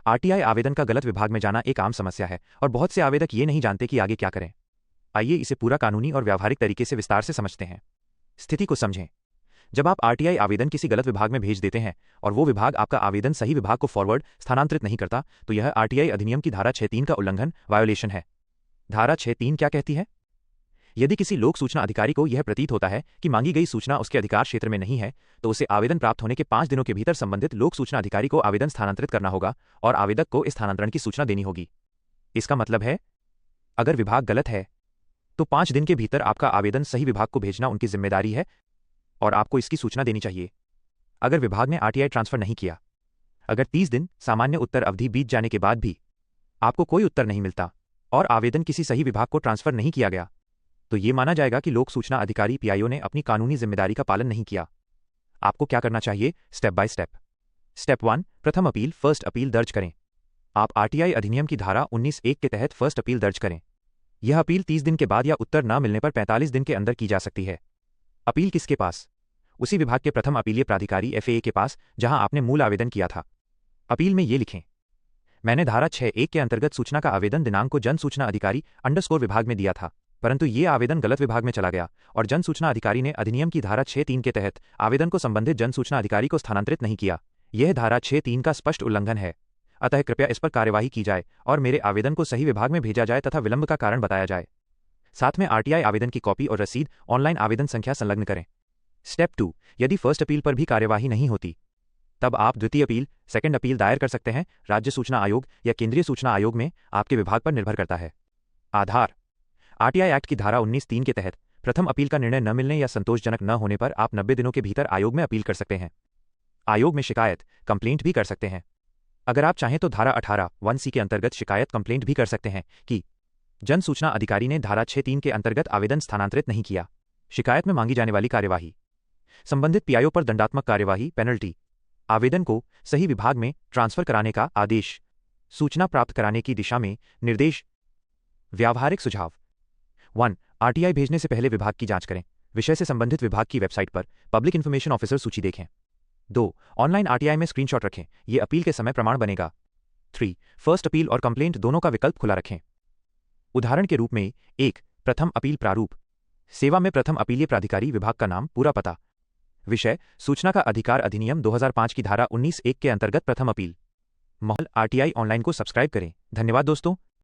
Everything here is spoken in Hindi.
आरटीआई आवेदन का गलत विभाग में जाना एक आम समस्या है और बहुत से आवेदक ये नहीं जानते कि आगे क्या करें। आइए इसे पूरा कानूनी और व्यावहारिक तरीके से विस्तार से समझते हैं। स्थिति को समझें। जब आप आरटीआई आवेदन किसी गलत विभाग में भेज देते हैं और वो विभाग आपका आवेदन सही विभाग को फॉरवर्ड स्थानांतरित नहीं करता, तो यह आरटीआई अधिनियम की धारा 6(3) का उल्लंघन वायोलेशन है। धारा 6(3) क्या कहती है? यदि किसी लोक सूचना अधिकारी को यह प्रतीत होता है कि मांगी गई सूचना उसके अधिकार क्षेत्र में नहीं है, तो उसे आवेदन प्राप्त होने के 5 दिनों के भीतर संबंधित लोक सूचना अधिकारी को आवेदन स्थानांतरित करना होगा और आवेदक को इस स्थानांतरण की सूचना देनी होगी। इसका मतलब है, अगर विभाग गलत है तो 5 दिन के भीतर आपका आवेदन सही विभाग को भेजना उनकी जिम्मेदारी है और आपको इसकी सूचना देनी चाहिए। अगर विभाग ने आरटीआई ट्रांसफर नहीं किया, अगर 30 दिन सामान्य उत्तर अवधि बीत जाने के बाद भी आपको कोई उत्तर नहीं मिलता और आवेदन किसी सही विभाग को ट्रांसफर नहीं किया गया, तो ये माना जाएगा कि लोक सूचना अधिकारी पीआईओ ने अपनी कानूनी जिम्मेदारी का पालन नहीं किया। आपको क्या करना चाहिए? Step by step. स्टेप 1, प्रथम अपील फर्स्ट अपील दर्ज करें। आप आरटीआई अधिनियम की धारा 19(1) के तहत फर्स्ट अपील दर्ज करें। यह अपील 30 दिन के बाद या उत्तर न मिलने पर 45 दिन के अंदर की जा सकती है। अपील किसके पास? उसी विभाग के प्रथम अपीलीय प्राधिकारी एफएए के पास जहां आपने मूल आवेदन किया था। अपील में ये लिखें, मैंने धारा 6(1) के अंतर्गत सूचना का आवेदन दिनांक को जन सूचना अधिकारी _ विभाग में दिया था, परंतु ये आवेदन गलत विभाग में चला गया और जन सूचना अधिकारी ने अधिनियम की धारा 6(3) के तहत आवेदन को संबंधित जन सूचना अधिकारी को स्थानांतरित नहीं किया। यह धारा 6(3) का स्पष्ट उल्लंघन है। अतः कृपया इस पर कार्यवाही की जाए और मेरे आवेदन को सही विभाग में भेजा जाए तथा विलंब का कारण बताया जाए। साथ में आरटीआई आवेदन की कॉपी और रसीद ऑनलाइन आवेदन संख्या संलग्न करें। स्टेप 2, यदि फर्स्ट अपील पर भी कार्यवाही नहीं होती, तब आप द्वितीय अपील सेकंड अपील दायर कर सकते हैं। राज्य सूचना आयोग या केंद्रीय सूचना आयोग में आपके विभाग पर निर्भर करता है। आधार आरटीआई एक्ट की धारा 19(3) के तहत प्रथम अपील का निर्णय न मिलने या संतोषजनक न होने पर आप 90 दिनों के भीतर आयोग में अपील कर सकते हैं। आयोग में शिकायत कंप्लेंट भी कर सकते हैं। अगर आप चाहें तो धारा 18(1)(c) के अंतर्गत शिकायत कंप्लेंट भी कर सकते हैं कि जन सूचना अधिकारी ने धारा 6(3) के अंतर्गत आवेदन स्थानांतरित नहीं किया। शिकायत में मांगी जाने वाली कार्यवाही, संबंधित पीआईओ पर दंडात्मक कार्यवाही पेनल्टी, आवेदन को सही विभाग में ट्रांसफर कराने का आदेश, सूचना प्राप्त कराने की दिशा में निर्देश। व्यावहारिक सुझाव 1. आरटीआई भेजने से पहले विभाग की जांच करें। विषय से संबंधित विभाग की वेबसाइट पर पब्लिक इन्फॉर्मेशन ऑफिसर सूची देखें। 2. ऑनलाइन आरटीआई में स्क्रीनशॉट रखें, यह अपील के समय प्रमाण बनेगा। 3. फर्स्ट अपील और कंप्लेंट दोनों का विकल्प खुला रखें। उदाहरण के रूप में 1. प्रथम अपील प्रारूप, सेवा में प्रथम अपीलीय प्राधिकारी, विभाग का नाम, पूरा पता। विषय सूचना का अधिकार अधिनियम 2005 की धारा 19(1) के अंतर्गत प्रथम अपील। महल आरटीआई ऑनलाइन को सब्सक्राइब करें। धन्यवाद दोस्तों।